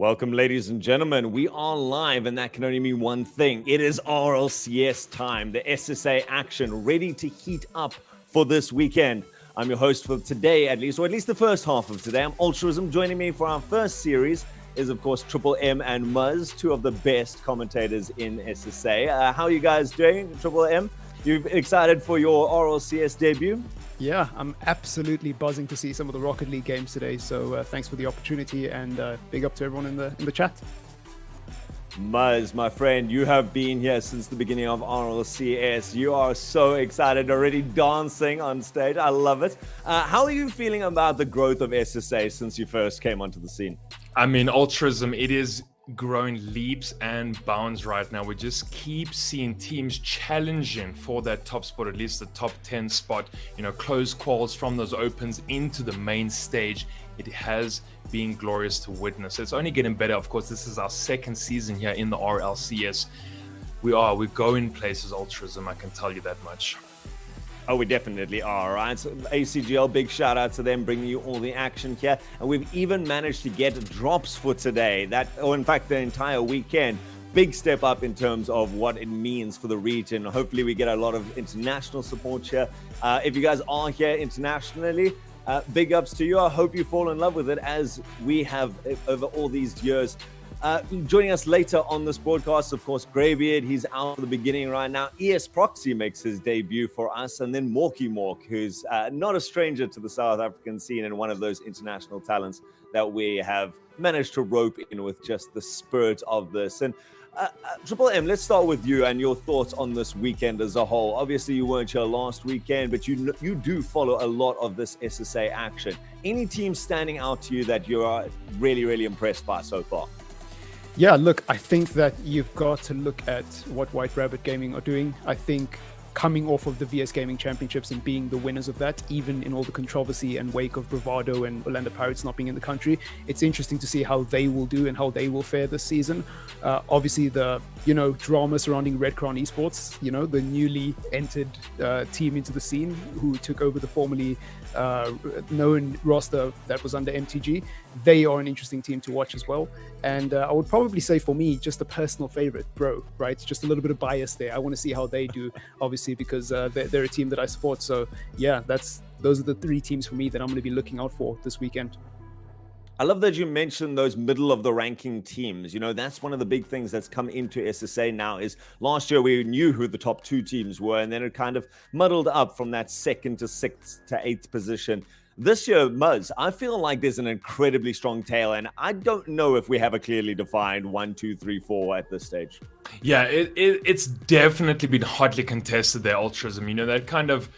Welcome, ladies and gentlemen. We are live, and that can only mean one thing. It is RLCS time, the SSA action ready to heat up for this weekend. I'm your host for today, at least the first half of today. I'm Altruism. Joining me for our first series is, of course, Triple M and Muzz, two of the best commentators in SSA. How are you guys doing, Triple M? You excited for your RLCS debut? Yeah, I'm absolutely buzzing to see some of the Rocket League games today. So thanks for the opportunity, and big up to everyone in the chat. Muzz, my friend, you have been here since the beginning of RLCS. You are so excited, already dancing on stage. I love it. How are you feeling about the growth of SSA since you first came onto the scene? I mean, Altruism, it is growing leaps and bounds right now. We just keep seeing teams challenging for that top spot, at least the top 10 spot, close calls from those opens into the main stage. It has been glorious to witness. It's only getting better. Of course, this is our second season here in the RLCS. We're going places, Altruism, I can tell you that much. Oh, we definitely are, right? So ACGL, big shout out to them, bringing you all the action here. And we've even managed to get drops for today, in fact, the entire weekend. Big step up in terms of what it means for the region. Hopefully we get a lot of international support here. If you guys are here internationally, big ups to you. I hope you fall in love with it as we have over all these years. Joining us later on this broadcast, of course, Greybeard, he's out at the beginning right now. ES Proxy makes his debut for us, and then Morky Mork, who's not a stranger to the South African scene and one of those international talents that we have managed to rope in with just the spirit of this. And Triple M, let's start with you and your thoughts on this weekend as a whole. Obviously, you weren't here last weekend, but you do follow a lot of this SSA action. Any team standing out to you that you are really, really impressed by so far? Yeah, look, I think that you've got to look at what White Rabbit Gaming are doing. I think coming off of the VS Gaming Championships and being the winners of that, even in all the controversy and wake of Bravado and Orlando Pirates not being in the country, it's interesting to see how they will do and how they will fare this season. Obviously, the drama surrounding Red Crown Esports, the newly entered team into the scene who took over the formerly known roster that was under MTG. They are an interesting team to watch as well. And I would probably say for me, just a personal favorite, Bro, right? Just a little bit of bias there. I want to see how they do, obviously, because they're a team that I support. So yeah, those are the three teams for me that I'm going to be looking out for this weekend. I love that you mentioned those middle of the ranking teams. That's one of the big things that's come into SSA now is last year we knew who the top two teams were, and then it kind of muddled up from that second to sixth to eighth position. This year, Muzz, I feel like there's an incredibly strong tail, and I don't know if we have a clearly defined 1, 2, 3, 4 at this stage. Yeah, it's definitely been hotly contested there, Altruism. That kind of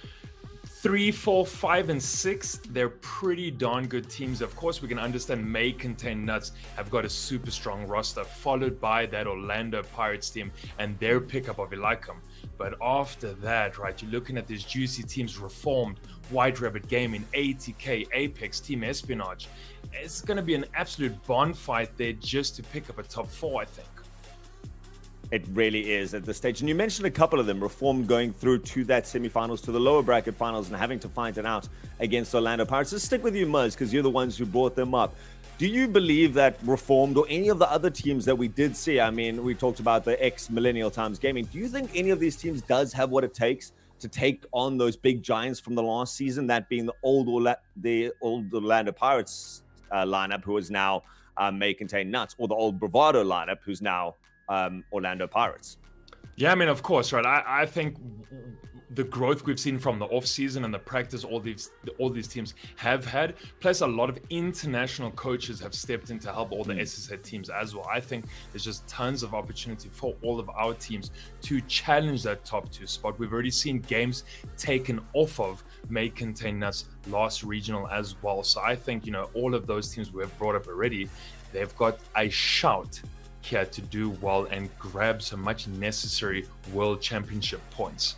3, 4, 5, and 6, they're pretty darn good teams. Of course, we can understand May Contain Nuts have got a super strong roster, followed by that Orlando Pirates team and their pickup of Elikem. But after that, right, you're looking at these juicy teams: Reformed, White Rabbit Gaming, ATK, Apex, Team Espionage. It's going to be an absolute bonfire there just to pick up a top 4, I think. It really is at this stage. And you mentioned a couple of them, Reform going through to that semifinals, to the lower bracket finals, and having to fight it out against Orlando Pirates. Let's stick with you, Muzz, because you're the ones who brought them up. Do you believe that Reformed or any of the other teams that we did see, I mean, we talked about the ex-Millennial Times Gaming, do you think any of these teams does have what it takes to take on those big giants from the last season, that being the old Orlando Pirates lineup, who is now May Contain Nuts, or the old Bravado lineup, who's now Orlando Pirates? Yeah, I mean, of course, right? I think the growth we've seen from the off-season and the practice all these teams have had, plus a lot of international coaches have stepped in to help all the SSA teams as well. I think there's just tons of opportunity for all of our teams to challenge that top 2 spot. We've already seen games taken off of May Contain Nuts last regional as well. So I think, all of those teams we have brought up already, they've got a shout here to do well and grab some much necessary World Championship points.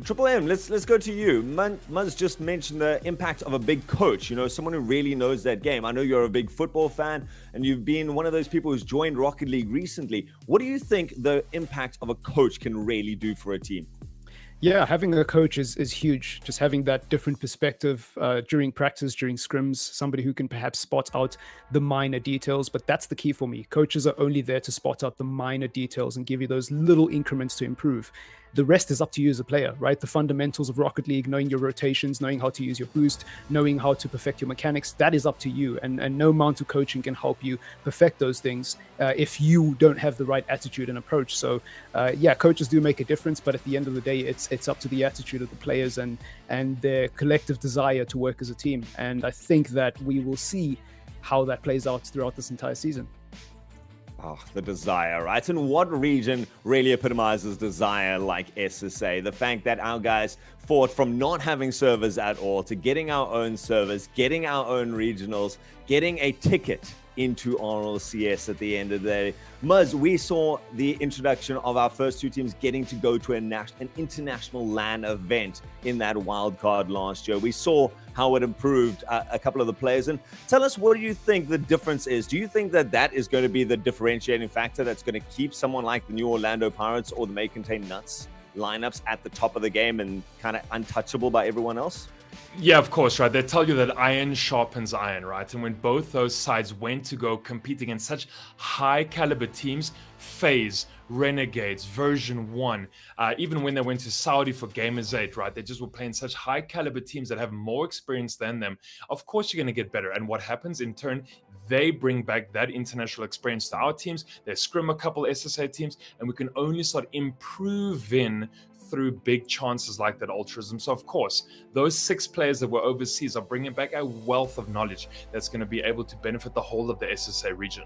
Triple M, let's go to you. Muzz just mentioned the impact of a big coach, someone who really knows that game. I know you're a big football fan, and you've been one of those people who's joined Rocket League recently. What do you think the impact of a coach can really do for a team? Yeah, having a coach is huge. Just having that different perspective during practice, during scrims, somebody who can perhaps spot out the minor details. But that's the key for me. Coaches are only there to spot out the minor details and give you those little increments to improve. The rest is up to you as a player, right? The fundamentals of Rocket League, knowing your rotations, knowing how to use your boost, knowing how to perfect your mechanics, that is up to you. And no amount of coaching can help you perfect those things if you don't have the right attitude and approach. So yeah, coaches do make a difference, but at the end of the day, it's up to the attitude of the players and their collective desire to work as a team. And I think that we will see how that plays out throughout this entire season. Oh, the desire, right? And what region really epitomizes desire like SSA? The fact that our guys fought from not having servers at all to getting our own servers, getting our own regionals, getting a ticket into RLCS at the end of the day. Muzz, we saw the introduction of our first two teams getting to go to an international LAN event in that wild card last year. We saw how it improved a couple of the players. And tell us, what do you think the difference is? Do you think that that is going to be the differentiating factor that's going to keep someone like the New Orlando Pirates or the May Contain Nuts lineups at the top of the game and kind of untouchable by everyone else? Yeah, of course, right. They tell you that iron sharpens iron, right? And when both those sides went to go compete against such high caliber teams, FaZe, Renegades, Version 1, even when they went to Saudi for Gamers 8, right? They just were playing such high caliber teams that have more experience than them. Of course, you're going to get better. And what happens in turn, they bring back that international experience to our teams. They scrim a couple SSA teams, and we can only start improving through big chances like that altruism. So of course, those 6 players that were overseas are bringing back a wealth of knowledge that's going to be able to benefit the whole of the SSA region.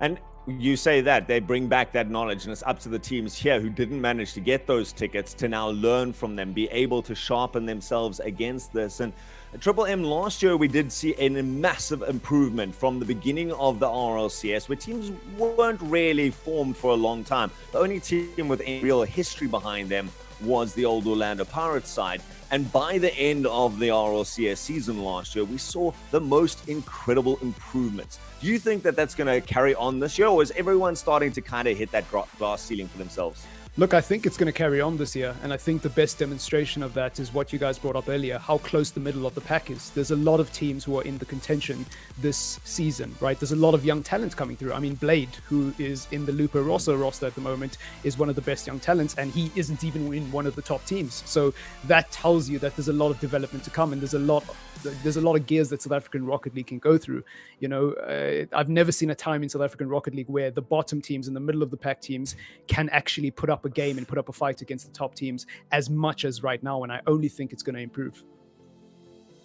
And you say that they bring back that knowledge, and it's up to the teams here who didn't manage to get those tickets to now learn from them, be able to sharpen themselves against this. And Triple M, last year we did see a massive improvement from the beginning of the RLCS, where teams weren't really formed for a long time. The only team with any real history behind them was the old Orlando Pirates side. And by the end of the RLCS season last year, we saw the most incredible improvements. Do you think that that's going to carry on this year, or is everyone starting to kind of hit that glass ceiling for themselves? Look, I think it's going to carry on this year, and I think the best demonstration of that is what you guys brought up earlier, how close the middle of the pack is. There's a lot of teams who are in the contention this season, right? There's a lot of young talent coming through. I mean, Blade, who is in the Lupo Rosso roster at the moment, is one of the best young talents, and he isn't even in one of the top teams. So that tells you that there's a lot of development to come, and there's a lot of gears that South African Rocket League can go through. You know, I've never seen a time in South African Rocket League where the bottom teams and the middle of the pack teams can actually put up a game and put up a fight against the top teams as much as right now, and I only think it's going to improve.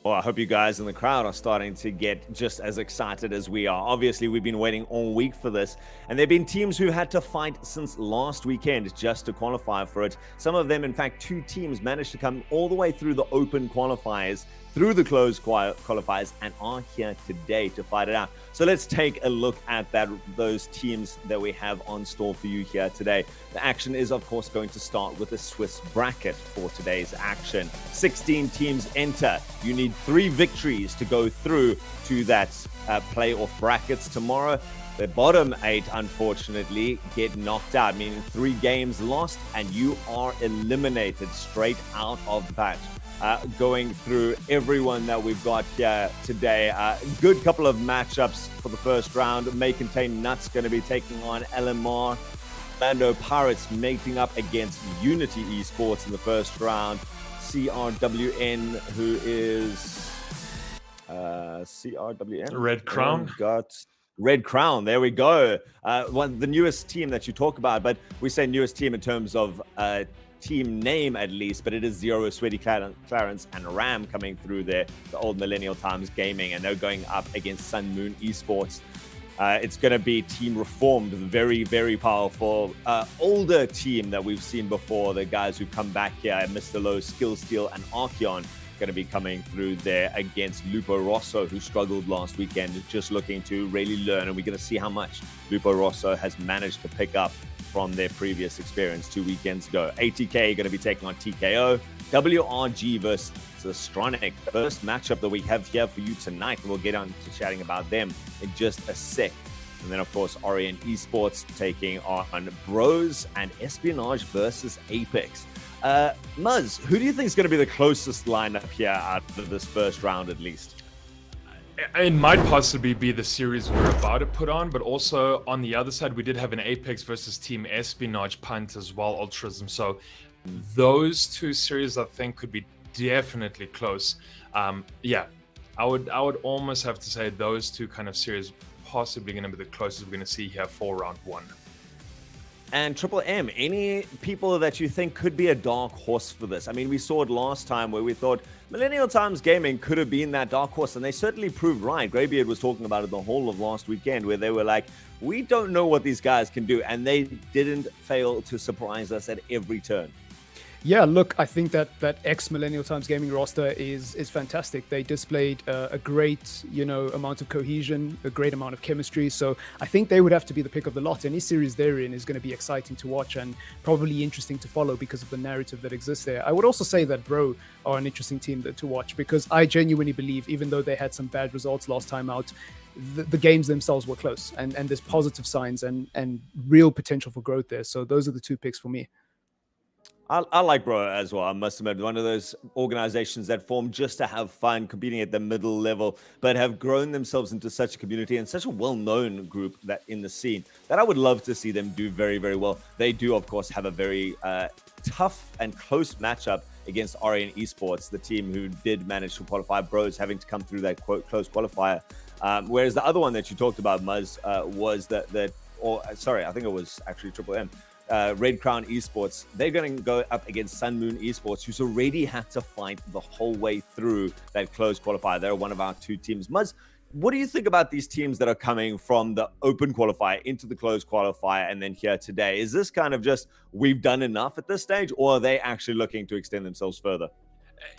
Well, I hope you guys in the crowd are starting to get just as excited as we are. Obviously, we've been waiting all week for this, and there have been teams who had to fight since last weekend just to qualify for it. Some of them, in fact, 2 teams managed to come all the way through the open qualifiers, through the closed qualifiers, and are here today to fight it out. So let's take a look at those teams that we have on store for you here today. The action is, of course, going to start with a Swiss bracket for today's action. 16 teams enter. You need 3 victories to go through to that playoff brackets tomorrow. The bottom 8, unfortunately, get knocked out, meaning 3 games lost, and you are eliminated straight out of the patch. Going through everyone that we've got here today. Good couple of matchups for the first round. May Contain Nuts going to be taking on LMR. Orlando Pirates mating up against Unity Esports in the first round. CRWN, who is CRWN? Red Crown. Got Red Crown. There we go. The newest team that you talk about, but we say newest team in terms of team name at least, but it is Zero, Sweaty Clarence, and Ram coming through there, the old Millennial Times Gaming, and they're going up against Sun Moon Esports. It's going to be Team Reformed, very, very powerful, older team that we've seen before. The guys who come back here, Mr. Low, Skill Steel, and Archeon, going to be coming through there against Lupo Rosso, who struggled last weekend, just looking to really learn, and we're going to see how much Lupo Rosso has managed to pick up from their previous experience 2 weekends ago. ATK going to be taking on TKO. WRG versus Astronic, first matchup that we have here for you tonight, and we'll get on to chatting about them in just a sec. And then, of course, Orient Esports taking on Bros and Espionage versus Apex. Muzz, who do you think is going to be the closest lineup here out of this first round at least? It might possibly be the series we're about to put on, but also on the other side, we did have an Apex versus Team Espionage punt as well, Altruism. So those two series, I think, could be definitely close. Yeah, I would almost have to say those two kind of series possibly going to be the closest we're going to see here for round one. And Triple M, any people that you think could be a dark horse for this? I mean, we saw it last time where we thought Millennial Times Gaming could have been that dark horse, and they certainly proved right. Greybeard was talking about it the whole of last weekend, where they were like, we don't know what these guys can do, and they didn't fail to surprise us at every turn. Yeah, look, I think that ex-Millennial Times Gaming roster is fantastic. They displayed a great, amount of cohesion, a great amount of chemistry. So I think they would have to be the pick of the lot. Any series they're in is going to be exciting to watch and probably interesting to follow because of the narrative that exists there. I would also say that Bro are an interesting team to watch because I genuinely believe, even though they had some bad results last time out, the games themselves were close and there's positive signs and real potential for growth there. So those are the two picks for me. I like Bro as well, I must admit. One of those organizations that form just to have fun, competing at the middle level, but have grown themselves into such a community and such a well-known group that in the scene that I would love to see them do very, very well. They do, of course, have a very tough and close matchup against RN Esports, the team who did manage to qualify. Bros having to come through that close qualifier. Whereas the other one that you talked about, Muzz, was I think it was actually Triple M. Red Crown Esports, they're going to go up against Sun Moon Esports, who's already had to fight the whole way through that closed qualifier. They're one of our two teams. Muzz, what do you think about these teams that are coming from the open qualifier into the closed qualifier and then here today? Is this kind of just, we've done enough at this stage, or are they actually looking to extend themselves further?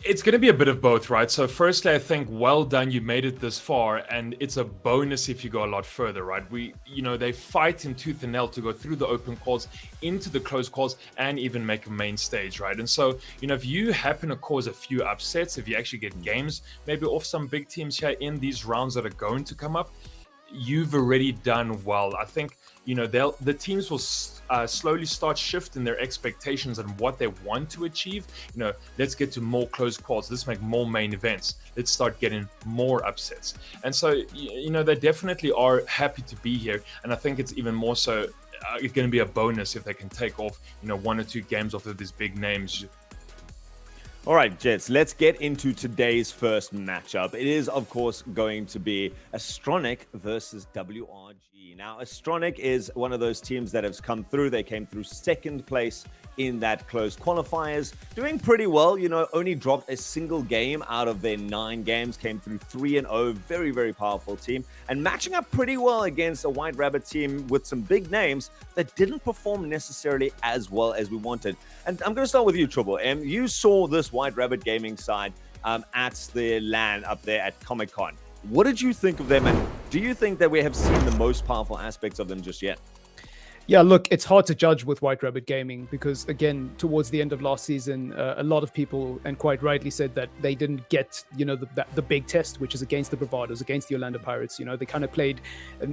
It's going to be a bit of both, right? So firstly, I think well done, you made it this far, and it's a bonus if you go a lot further, right? They fight in tooth and nail to go through the open calls, into the closed calls, and even make a main stage, right? And so, if you happen to cause a few upsets, if you actually get games, maybe off some big teams here in these rounds that are going to come up, you've already done well. I think, the teams will slowly start shifting their expectations and what they want to achieve. Let's get to more close calls. Let's make more main events. Let's start getting more upsets. And so, they definitely are happy to be here. And I think it's even more so, it's going to be a bonus if they can take off, one or two games off of these big names. All right, Jets, let's get into today's first matchup. It is, of course, going to be Astronic versus WRG. Now, Astronic is one of those teams that has come through. They came through second place in that closed qualifiers, doing pretty well. Only dropped a single game out of their 9 games, came through 3-0. Very, very powerful team, and matching up pretty well against a White Rabbit team with some big names that didn't perform necessarily as well as we wanted. And I'm going to start with you, Trouble M. You saw this White Rabbit gaming side at the LAN up there at Comic-Con. What did you think of them, and do you think that we have seen the most powerful aspects of them just yet? Yeah, look, it's hard to judge with White Rabbit Gaming because, again, towards the end of last season, a lot of people, and quite rightly, said that they didn't get, the big test, which is against the Bravados, against the Orlando Pirates. They kind of played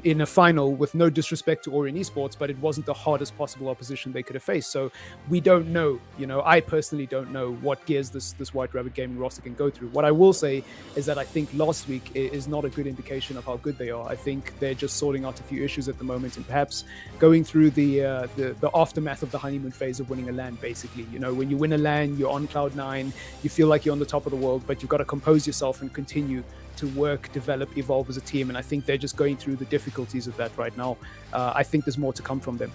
in a final with no disrespect to Orion Esports, but it wasn't the hardest possible opposition they could have faced. So we don't know. I personally don't know what gears this White Rabbit Gaming roster can go through. What I will say is that I think last week is not a good indication of how good they are. I think they're just sorting out a few issues at the moment and perhaps going through the aftermath of the honeymoon phase of winning a LAN, basically. When you win a LAN, you're on cloud 9, you feel like you're on the top of the world, but you've got to compose yourself and continue to work, develop, evolve as a team. And I think they're just going through the difficulties of that right now. I think there's more to come from them.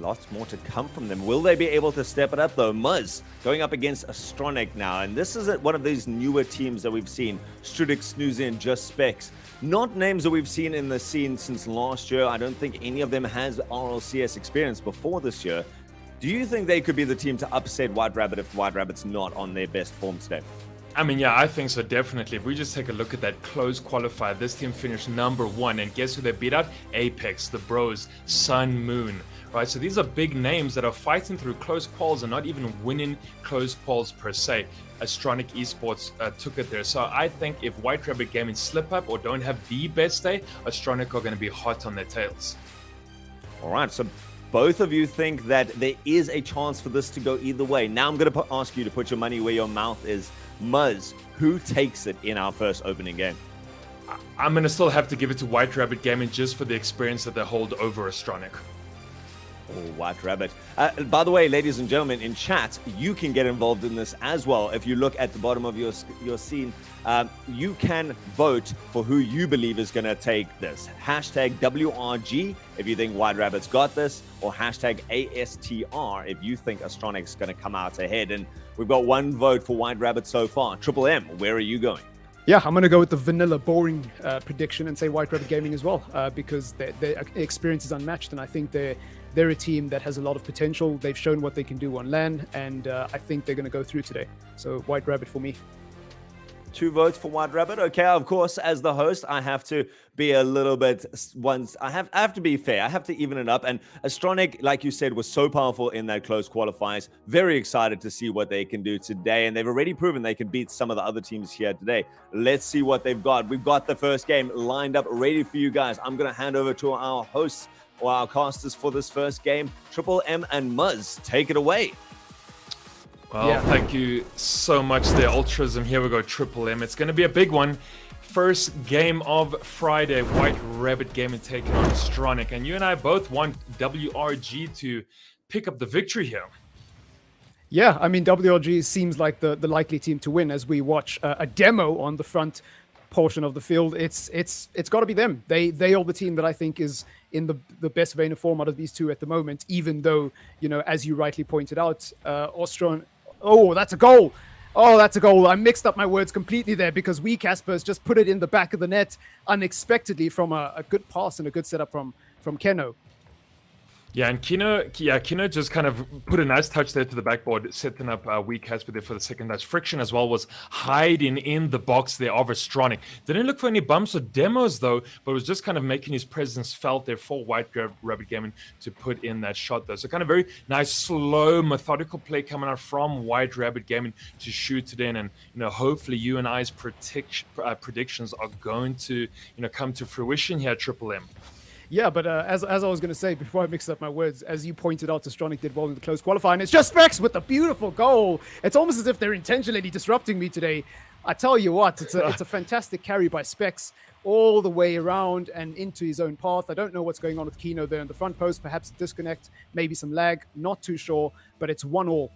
Lots more to come from them. Will they be able to step it up, though? Muzz going up against Astronic now. And this is one of these newer teams that we've seen. Strudik, Snoozy, and Just Specs. Not names that we've seen in the scene since last year. I don't think any of them has RLCS experience before this year. Do you think they could be the team to upset White Rabbit if White Rabbit's not on their best form today? Yeah, I think so, definitely. If we just take a look at that closed qualifier, this team finished number 1. And guess who they beat out? Apex, the Bros, Sun Moon. Right, so these are big names that are fighting through close quals and not even winning close quals per se. Astronic Esports took it there. So I think if White Rabbit Gaming slip up or don't have the best day, Astronic are going to be hot on their tails. All right, so both of you think that there is a chance for this to go either way. Now I'm going to ask you to put your money where your mouth is. Muzz, who takes it in our first opening game? I'm going to still have to give it to White Rabbit Gaming just for the experience that they hold over Astronic. Oh, White Rabbit. By the way, ladies and gentlemen, in chat, you can get involved in this as well. If you look at the bottom of your scene, you can vote for who you believe is going to take this. Hashtag WRG if you think White Rabbit's got this, or hashtag ASTR if you think Astronic's going to come out ahead. And we've got one vote for White Rabbit so far. Triple M, where are you going? Yeah, I'm going to go with the vanilla, boring prediction and say White Rabbit Gaming as well, because their experience is unmatched, and I think they're a team that has a lot of potential. They've shown what they can do on LAN, and I think they're going to go through today. So White Rabbit for me. 2 votes for White Rabbit. Okay, of course, as the host, I have to be a little bit I have to be fair. I have to even it up. And Astronic, like you said, was so powerful in that close qualifiers. Very excited to see what they can do today. And they've already proven they can beat some of the other teams here today. Let's see what they've got. We've got the first game lined up, ready for you guys. I'm going to hand over to our hosts or our casters for this first game. Triple M and Muzz, take it away. Well, Thank you so much there, Ultras. And here we go, Triple M. It's going to be a big one. First game of Friday, White Rabbit Gaming taking on Astronic. And you and I both want WRG to pick up the victory here. Yeah, I mean, WRG seems like the likely team to win as we watch a demo on the front portion of the field. It's got to be them. They are the team that I think is in the best vein of form out of these two at the moment, even though, you know, as you rightly pointed out, Ostron... Oh, that's a goal. Oh, that's a goal. I mixed up my words completely there because Casper's just put it in the back of the net unexpectedly from a good pass and a good setup from Keno. Yeah, and Kino just kind of put a nice touch there to the backboard, setting up Casper there for the second touch. Friction as well was hiding in the box there of Astronic. Didn't look for any bumps or demos though, but was just kind of making his presence felt there for White Rabbit Gaming to put in that shot though. So kind of very nice, slow, methodical play coming out from White Rabbit Gaming to shoot it in. And, you know, hopefully you and I's predictions are going to, you know, come to fruition here at Triple M. Yeah, but as I was going to say before I mixed up my words, as you pointed out, Astronic did well in the close qualifying. It's just Specs with a beautiful goal. It's almost as if they're intentionally disrupting me today. I tell you what, it's a fantastic carry by Specs all the way around and into his own path. I don't know what's going on with Keno there in the front post. Perhaps a disconnect, maybe some lag. Not too sure, but it's 1-1.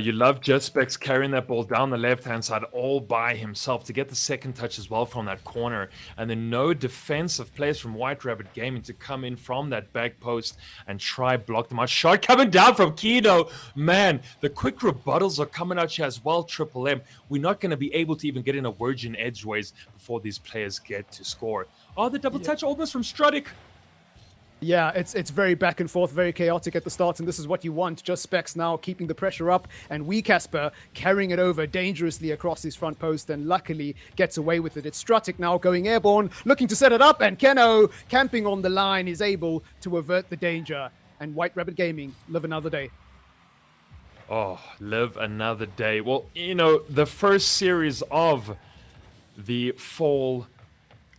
You love Jet Specs carrying that ball down the left-hand side all by himself to get the second touch as well from that corner. And then no defensive players from White Rabbit Gaming to come in from that back post and try block them out. Shot coming down from Keno. Man, the quick rebuttals are coming out here as well, Triple M. We're not going to be able to even get in a Virgin Edgeways before these players get to score. Oh, the double touch almost from Strudic. Yeah, it's very back and forth, very chaotic at the start, and this is what you want. Just Specs now keeping the pressure up, and Casper carrying it over dangerously across his front post, and luckily gets away with it. It's Strutic now going airborne, looking to set it up, and Keno, camping on the line, is able to avert the danger. And White Rabbit Gaming live another day. Oh, live another day. Well, you know, the first series of the Fall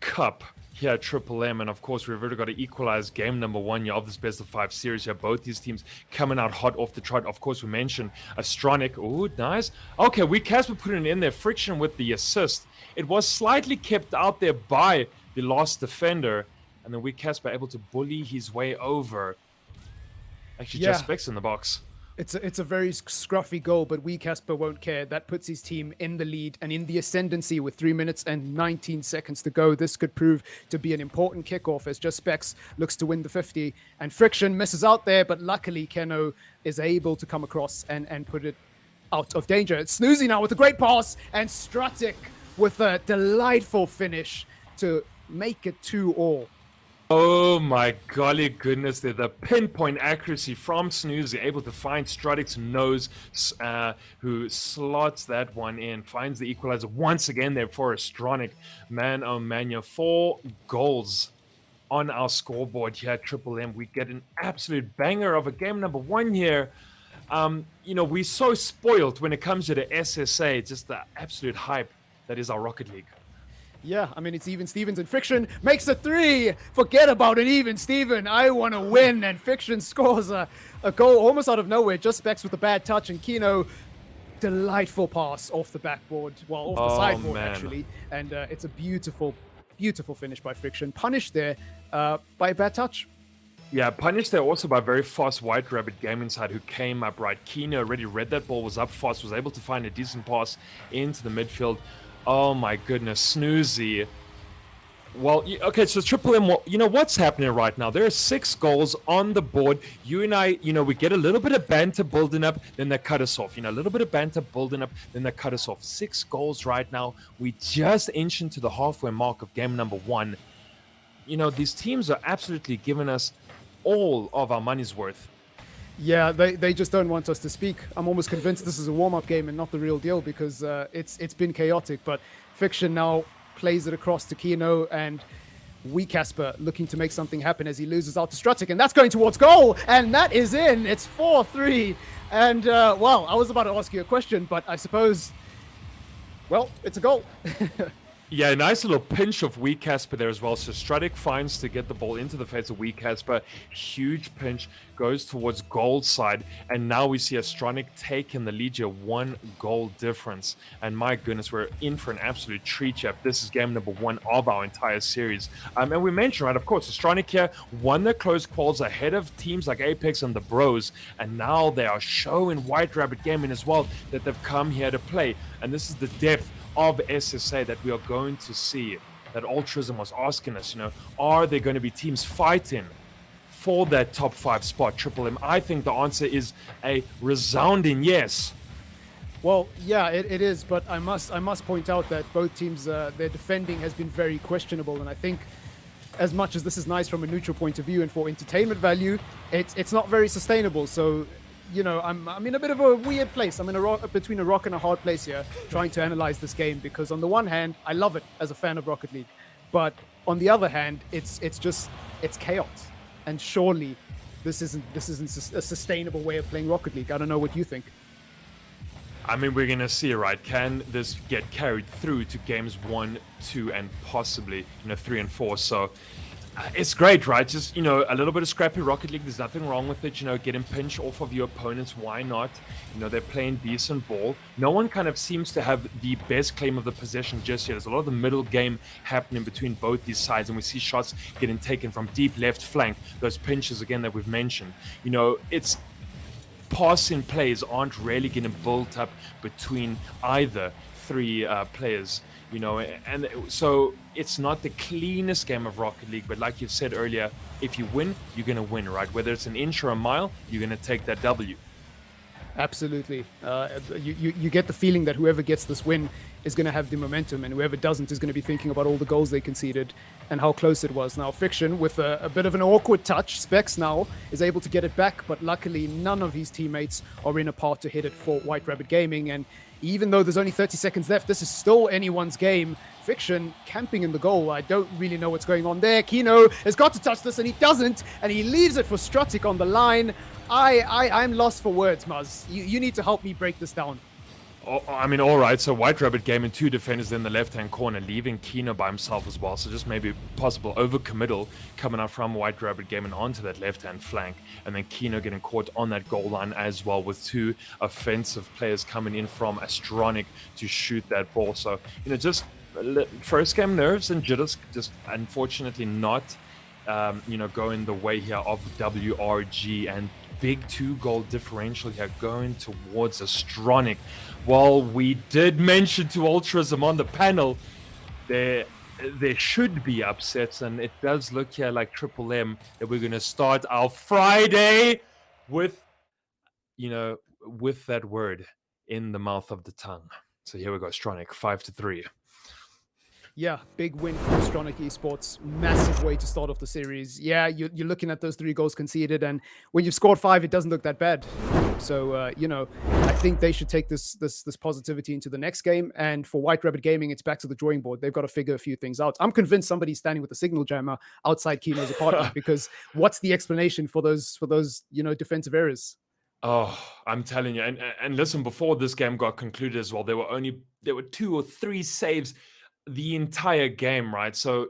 Cup here at Triple M, and of course we've already got to equalize game number 1 here of this best of 5 series here. Both these teams coming out hot off the trot. Of course, we mentioned Astronic. Oh, nice. Okay, Casper putting in there. Friction with the assist. It was slightly kept out there by the last defender, and then Casper able to bully his way over. Actually, just Specs in the box. It's a very scruffy goal, but Casper won't care. That puts his team in the lead and in the ascendancy with 3 minutes and 19 seconds to go. This could prove to be an important kickoff as Just Specs looks to win the 50. And Friction misses out there, but luckily Keno is able to come across and put it out of danger. It's Snoozy now with a great pass, and Strutic with a delightful finish to make it 2-2. Oh my golly goodness, there the pinpoint accuracy from Snoozy, able to find Strutic's nose, who slots that one in, finds the equalizer once again there for Astronic. Man, oh man, 4 goals on our scoreboard here at Triple M. We get an absolute banger of a game number 1 here. You know, we're so spoiled when it comes to the SSA, just the absolute hype that is our Rocket League. Yeah, I mean, it's even Stevens, and Friction makes a 3. Forget about an even Steven. I want to win. And Friction scores a goal almost out of nowhere. Just Specs with a bad touch. And Kino, delightful pass off the backboard. Well, off the sideboard, man. actually. And it's a beautiful, beautiful finish by Friction. Punished there by a bad touch. Yeah, punished there also by very fast White Rabbit Gaming side who came up right. Kino already read that ball, was up fast, was able to find a decent pass into the midfield. Oh my goodness, Snoozy. Well, okay, so Triple M, you know what's happening right now? There are 6 goals on the board. You and I, we get a little bit of banter building up, then they cut us off. A little bit of banter building up, then they cut us off. 6 goals right now. We just inch into the halfway mark of game number 1. These teams are absolutely giving us all of our money's worth. Yeah, they just don't want us to speak. I'm almost convinced this is a warm-up game and not the real deal because it's been chaotic. But Fiction now plays it across to Kino, and Casper looking to make something happen as he loses out to Strutic, and that's going towards goal, and that is in. It's 4-3. And, well, I was about to ask you a question, but I suppose, well, it's a goal. Yeah, nice little pinch of Casper there as well. So Strutic finds to get the ball into the face of Casper. Huge pinch, goes towards goal side. And now we see Astronic taking the lead here, 1 goal difference. And my goodness, we're in for an absolute treat here. This is game number 1 of our entire series. And we mentioned, right, of course, Astronic here won the close calls ahead of teams like Apex and the Bros. And now they are showing White Rabbit Gaming as well that they've come here to play. And this is the depth of SSA that we are going to see, that Altruism was asking us, are there going to be teams fighting for that top 5 spot, Triple M? I think the answer is a resounding yes. Well, yeah, it is, but I must point out that both teams, their defending has been very questionable, and I think as much as this is nice from a neutral point of view and for entertainment value, it's not very sustainable, so I'm in a bit of a weird place. I'm in between a rock and a hard place here, trying to analyze this game because on the one hand, I love it as a fan of Rocket League, but on the other hand, it's chaos, and surely this isn't a sustainable way of playing Rocket League. I don't know what you think. I mean, we're gonna see, right? Can this get carried through to games 1, 2, and possibly 3 and 4? So. It's great, right? Just, a little bit of scrappy Rocket League. There's nothing wrong with it. Getting pinched off of your opponents. Why not? They're playing decent ball. No one kind of seems to have the best claim of the possession just yet. There's a lot of the middle game happening between both these sides, and we see shots getting taken from deep left flank. Those pinches, again, that we've mentioned. It's passing plays aren't really getting built up between either 3 players. And so it's not the cleanest game of Rocket League, but like you've said earlier, if you win, you're going to win, right? Whether it's an inch or a mile, you're going to take that W. Absolutely. You get the feeling that whoever gets this win is going to have the momentum, and whoever doesn't is going to be thinking about all the goals they conceded and how close it was. Now, Friction, with a bit of an awkward touch, Specs now is able to get it back, but luckily none of his teammates are in a path to hit it for White Rabbit Gaming, and even though there's only 30 seconds left, this is still anyone's game. Friction camping in the goal. I don't really know what's going on there. Kino has got to touch this, and he doesn't, and he leaves it for Strutic on the line. I'm lost for words, Muzz. You need to help me break this down. I mean, all right. So White Rabbit Gaming, 2 defenders in the left-hand corner, leaving Kino by himself as well. So just maybe possible overcommittal coming up from White Rabbit Gaming onto that left-hand flank. And then Kino getting caught on that goal line as well, with 2 offensive players coming in from Astronic to shoot that ball. So, just first game nerves and jitters, just unfortunately not, going the way here of WRG, and big 2-goal differential here going towards Astronic. Well, we did mention to Altruism on the panel there should be upsets, and it does look here like Triple M that we're going to start our Friday with, with that word in the mouth of the tongue. So here we go, Astronic, 5-3. Yeah, big win for Astronic Esports. Massive way to start off the series. Yeah, you're looking at those 3 goals conceded, and when you've scored 5, it doesn't look that bad. So, I think they should take this positivity into the next game. And for White Rabbit Gaming, it's back to the drawing board. They've got to figure a few things out. I'm convinced somebody's standing with a signal jammer outside Kino's apartment because what's the explanation for those defensive errors? Oh, I'm telling you. And listen, before this game got concluded as well, there were 2 or 3 saves the entire game, right? So,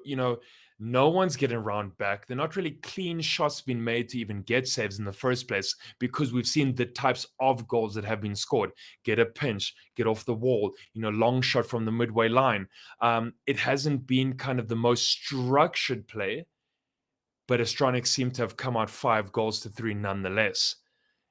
no one's getting round back. They're not really clean shots being made to even get saves in the first place, because we've seen the types of goals that have been scored. Get a pinch, get off the wall, long shot from the midway line. It hasn't been kind of the most structured play, but Astronics seem to have come out 5-3 nonetheless.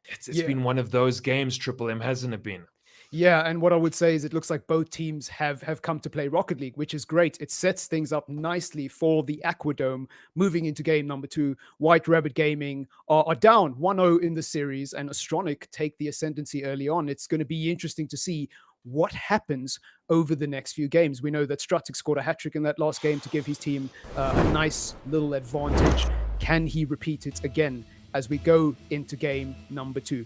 It's been one of those games, Triple M, hasn't it been? Yeah, and what I would say is it looks like both teams have come to play Rocket League, which is great. It sets things up nicely for the Aquadome moving into game number 2. White Rabbit Gaming are down 1-0 in the series, and Astronic take the ascendancy early on. It's going to be interesting to see what happens over the next few games. We know that Strutic scored a hat-trick in that last game to give his team a nice little advantage. Can he repeat it again as we go into game number 2?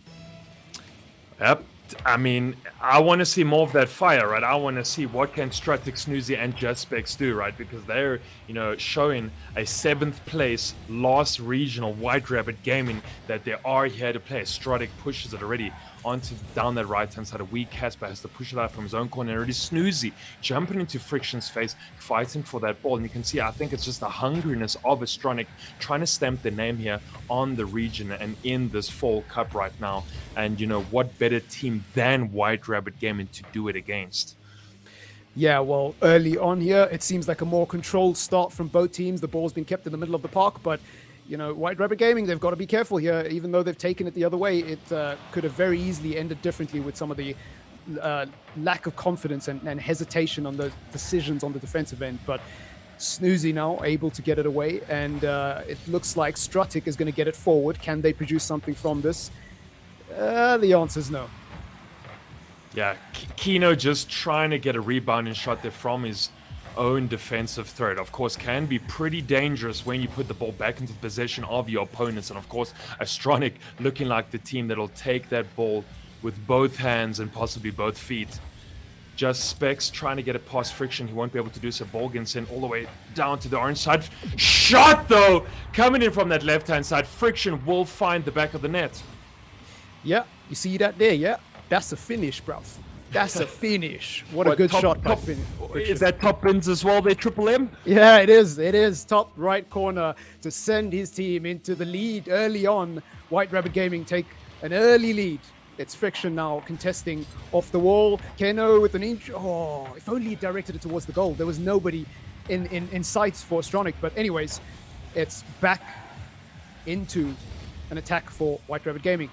Yep. I mean, I want to see more of that fire, right? I want to see what can Stratic, Snoozy, and Just Specs do, right? Because they're, showing a 7th place last regional White Rabbit Gaming that they are here to play. Stratic pushes it already down that right-hand side. A weak Casper has to push it out from his own corner. And already Snoozy jumping into Friction's face, fighting for that ball. And you can see, I think it's just the hungriness of Astronic trying to stamp their name here on the region and in this Fall Cup right now. And, what better team than White Rabbit Gaming to do it against? Yeah, well, early on here, it seems like a more controlled start from both teams. The ball's been kept in the middle of the park, but White Rabbit Gaming, they've got to be careful here. Even though they've taken it the other way, it could have very easily ended differently with some of the lack of confidence and hesitation on the decisions on the defensive end. But Snoozy now able to get it away, and it looks like Strutic is going to get it forward. Can they produce something from this? The answer is no. Yeah, Kino just trying to get a rebounding shot there from his own defensive threat. Of course, can be pretty dangerous when you put the ball back into the possession of your opponents. And of course, Astronic looking like the team that'll take that ball with both hands and possibly both feet. Just Specs trying to get it past Friction. He won't be able to do so. Ball gets sent all the way down to the orange side. Shot, though, coming in from that left-hand side. Friction will find the back of the net. Yeah, you see that there, yeah? That's a finish, bruv. That's a finish. What a good shot by Friction. Is that top bins as well there, Triple M? Yeah, it is. It is. Top right corner to send his team into the lead early on. White Rabbit Gaming take an early lead. It's Friction now contesting off the wall. Keno with an inch. Oh, if only he directed it towards the goal. There was nobody in sight for Astronic. But anyways, it's back into an attack for White Rabbit Gaming.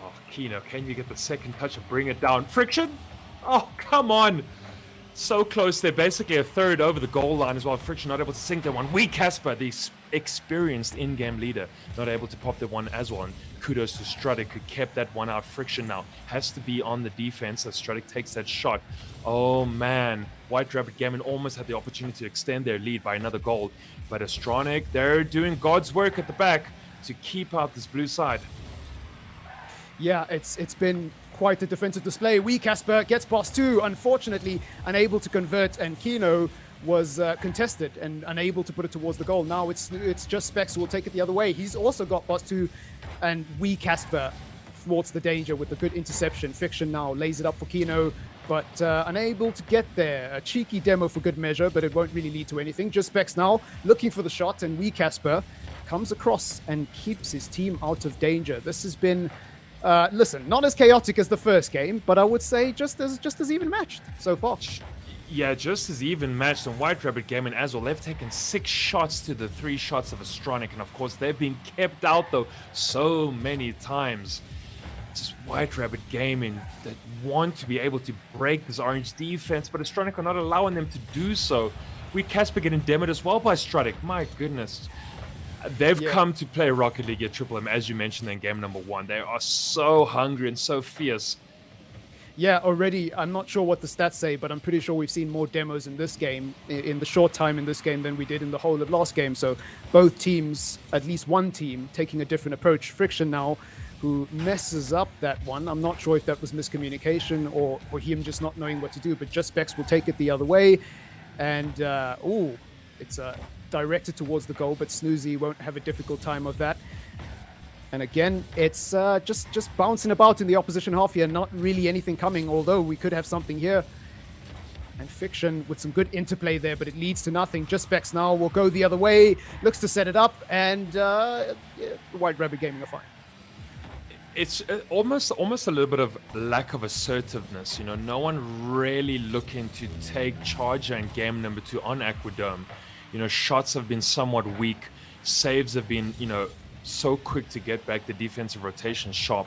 Oh, Keno, can you get the second touch and bring it down? Friction? Oh, come on. So close. They're basically a third over the goal line as well. Friction not able to sink that one. Wee Casper, the experienced in-game leader, not able to pop that one as well. And kudos to Strutic, who kept that one out. Friction now has to be on the defense as Strutic takes that shot. Oh, man. White Rabbit Gaming almost had the opportunity to extend their lead by another goal. But Astronic, they're doing God's work at the back to keep out this blue side. Yeah, it's been quite a defensive display. Wee Casper gets past 2, unfortunately unable to convert, and Kino was contested and unable to put it towards the goal. Now it's just Specs who will take it the other way. He's also got past 2, and Wee Casper thwarts the danger with a good interception. Fiction now lays it up for Kino, but unable to get there. A cheeky demo for good measure, but it won't really lead to anything. Just Specs now looking for the shot, and Wee Casper comes across and keeps his team out of danger. This has been listen, not as chaotic as the first game, but I would say just as even matched so far. Yeah, just as even matched. And White Rabbit Gaming as well. They've taken 6 shots to the 3 shots of Astronic, and of course they've been kept out though so many times. Just White Rabbit Gaming that want to be able to break this orange defense, but Astronic are not allowing them to do so. We Casper getting demoed as well by Strutic. My goodness. They've come to play Rocket League at Triple M, as you mentioned in game number 1. They are so hungry and so fierce. Yeah, already, I'm not sure what the stats say, but I'm pretty sure we've seen more demos in this game, in the short time in this game, than we did in the whole of last game. So both teams, at least one team, taking a different approach. Friction now, who messes up that one. I'm not sure if that was miscommunication or him just not knowing what to do, but Just Specs will take it the other way. And, it's directed towards the goal, but Snoozy won't have a difficult time of that. And again, it's just bouncing about in the opposition half here, not really anything coming, although we could have something here. And Fiction with some good interplay there, but it leads to nothing. Just Specs now will go the other way, looks to set it up, and White Rabbit Gaming are fine. It's almost a little bit of lack of assertiveness. You know, no one really looking to take charge in game number 2 on Aquadome. You know, shots have been somewhat weak. Saves have been, you know, so quick to get back the defensive rotation sharp.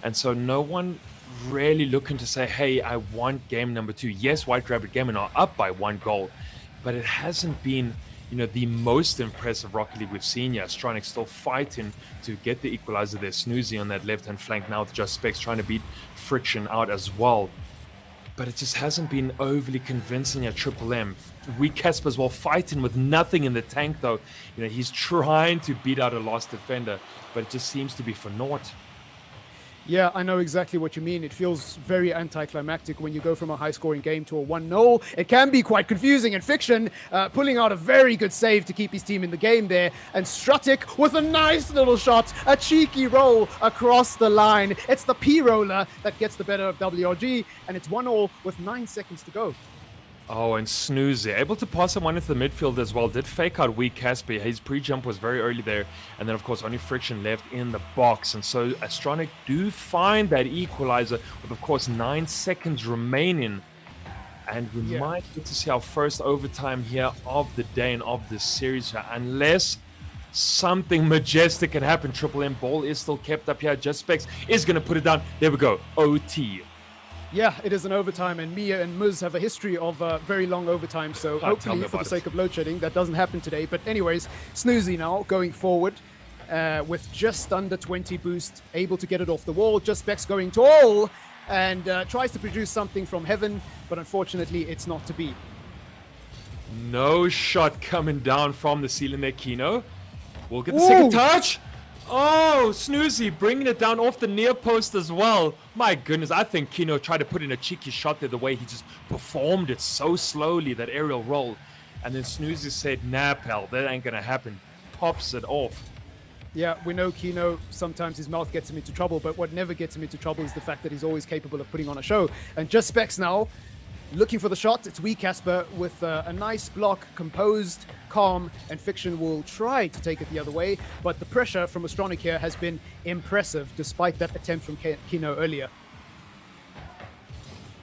And so no one really looking to say, hey, I want game number 2. Yes, White Rabbit Gaming are up by 1 goal, but it hasn't been, you know, the most impressive Rocket League we've seen yet. Astronic still fighting to get the equalizer there. Snoozy on that left-hand flank now with Just Specs trying to beat Friction out as well. But it just hasn't been overly convincing at Triple M. Weak Casper as well, fighting with nothing in the tank though. You know, he's trying to beat out a last defender, but it just seems to be for naught. Yeah, I know exactly what you mean. It feels very anticlimactic when you go from a high-scoring game to a 1-0. It can be quite confusing. And Fiction pulling out a very good save to keep his team in the game there. And Strutic with a nice little shot, a cheeky roll across the line. It's the P-roller that gets the better of WRG, and it's 1-0 with 9 seconds to go. Oh, and Snoozy, able to pass him one into the midfield as well. Did fake out weak Casper. His pre-jump was very early there. And then, of course, only Friction left in the box. And so Astronic do find that equalizer with, of course, 9 seconds remaining. And we might get to see our first overtime here of the day and of this series here. Unless something majestic can happen. Triple M ball is still kept up here. Just Specs is going to put it down. There we go. OT. Yeah, it is an overtime, and Mia and Muz have a history of very long overtime, so hopefully, for the sake of load shedding, that doesn't happen today. But anyways, Snoozy now going forward with just under 20 boost, able to get it off the wall. Just Specs going tall and tries to produce something from heaven, but unfortunately, it's not to be. No shot coming down from the ceiling there, Kino. We'll get the second touch. Oh, Snoozy bringing it down off the near post as well. My goodness, I think Kino tried to put in a cheeky shot there, the way he just performed it so slowly, that aerial roll. And then Snoozy said, nah, pal, that ain't gonna happen. Pops it off. Yeah, we know Kino, sometimes his mouth gets him into trouble, but what never gets him into trouble is the fact that he's always capable of putting on a show. And Just Specs now, looking for the shot. It's Wee Casper with a nice block, composed, calm, and Fiction will try to take it the other way, but the pressure from Astronic here has been impressive, despite that attempt from Kino earlier.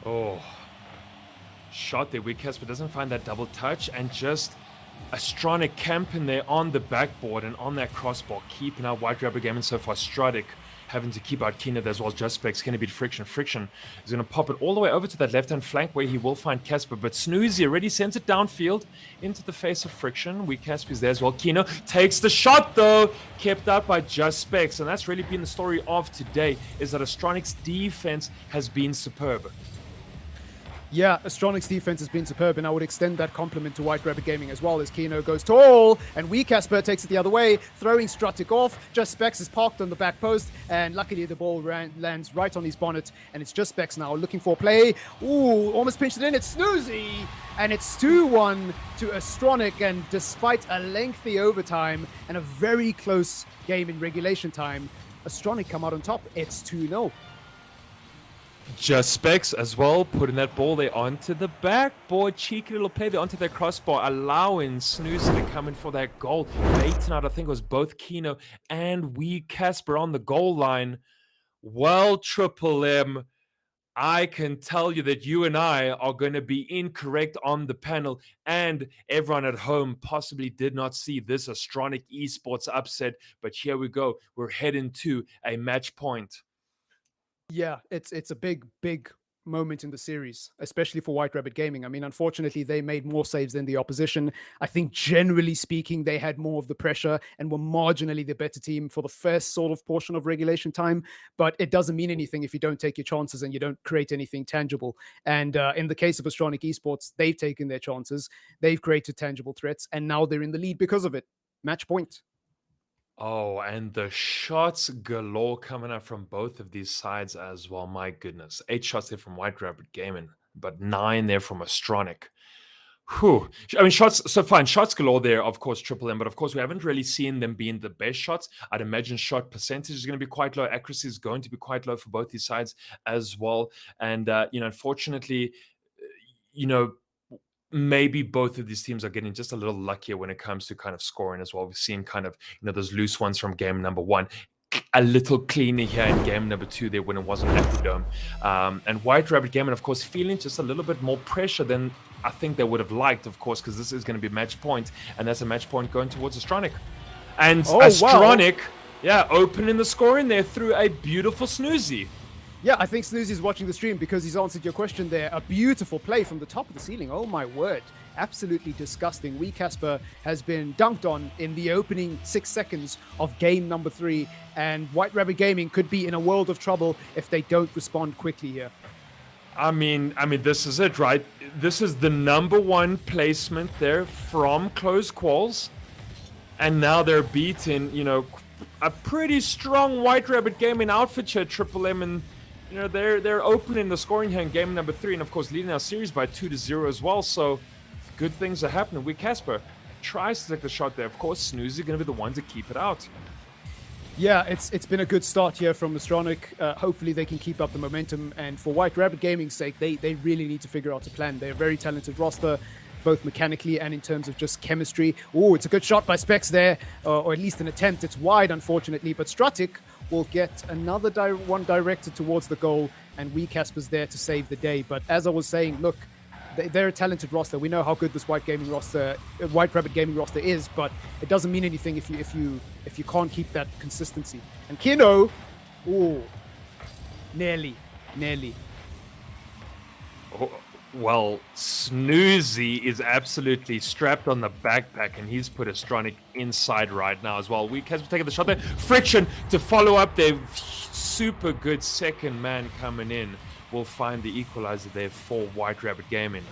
Oh, shot there. Wee Casper doesn't find that double touch, and just Astronic camping there on the backboard and on that crossbar, keeping out White Rabbit Gaming so far. Astronic having to keep out Kino there as well as Just Specs. Can he beat Friction? Friction is going to pop it all the way over to that left-hand flank where he will find Casper. But Snoozy already sends it downfield into the face of Friction. Weak Casper is there as well. Kino takes the shot though, kept out by Just Specs. And that's really been the story of today, is that Astronic's defense has been superb. Yeah, Astronic's defense has been superb, and I would extend that compliment to White Rabbit Gaming as well, as Kino goes tall, and Wee Casper takes it the other way, throwing Strutic off. Just Specs is parked on the back post, and luckily the ball lands right on his bonnet, and it's Just Specs now looking for play. Ooh, almost pinched it in. It's Snoozy, and it's 2-1 to Astronic, and despite a lengthy overtime and a very close game in regulation time, Astronic come out on top. It's 2-0. Just Specs as well, putting that ball there onto the backboard. Cheeky little play there onto their crossbar, allowing Snoozy to come in for that goal. Baiting out, I think it was both Kino and Wee Casper on the goal line. Well, Triple M, I can tell you that you and I are going to be incorrect on the panel, and everyone at home possibly did not see this Astronic Esports upset, but here we go. We're heading to a match point. Yeah, it's a big moment in the series, especially for White Rabbit Gaming. I mean, unfortunately, they made more saves than the opposition. I think generally speaking, they had more of the pressure and were marginally the better team for the first sort of portion of regulation time. But it doesn't mean anything if you don't take your chances and you don't create anything tangible. And in the case of Astronic Esports, they've taken their chances. They've created tangible threats, and now they're in the lead because of it. Match point. Oh, and the shots galore coming out from both of these sides as well. My goodness. 8 shots there from White Rabbit Gaming, but 9 there from Astronic. Whew. I mean, shots, so fine. Shots galore there, of course, Triple M, but of course, we haven't really seen them being the best shots. I'd imagine shot percentage is going to be quite low. Accuracy is going to be quite low for both these sides as well. And, unfortunately, maybe both of these teams are getting just a little luckier when it comes to kind of scoring as well. We've seen kind of, those loose ones from game number one, a little cleaner here in game number two there when it wasn't Equidome. And White Rabbit Gaming, of course, feeling just a little bit more pressure than I think they would have liked, of course, because this is going to be match point, and that's a match point going towards Astronic. And Astronic, opening the scoring there through a beautiful Snoozy. Yeah, I think Snoozy is watching the stream because he's answered your question there. A beautiful play from the top of the ceiling. Oh my word. Absolutely disgusting. Casper has been dunked on in the opening 6 seconds of game number 3, and White Rabbit Gaming could be in a world of trouble if they don't respond quickly here. I mean, this is it, right? This is the number 1 placement there from close calls, and now they're beating, a pretty strong White Rabbit Gaming outfit here, Triple M, and they're opening the scoring here in game number 3, and of course leading our series by 2-0 as well. So good things are happening. Casper tries to take the shot there. Of course, Snoozy going to be the one to keep it out. Yeah, it's been a good start here from Astronic. Hopefully they can keep up the momentum, and for White Rabbit Gaming's sake, they really need to figure out a plan. They're a very talented roster, both mechanically and in terms of just chemistry. Oh, it's a good shot by Specs there, or at least an attempt. It's wide, unfortunately, but Stratic will get another one directed towards the goal, and Casper's there to save the day. But as I was saying, look, they're a talented roster. We know how good this White Rabbit Gaming roster is, but it doesn't mean anything if you can't keep that consistency. And Kino, nearly. Oh, well, Snoozy is absolutely strapped on the backpack, and he's put Astronic inside right now as well. Casper taking the shot there. Friction to follow up their super good second man coming in. Will find the equalizer there for White Rabbit Gaming.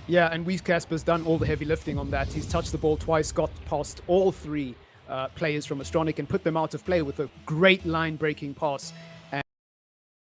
Yeah, and Casper's done all the heavy lifting on that. He's touched the ball twice, got past all 3 players from Astronic and put them out of play with a great line-breaking pass.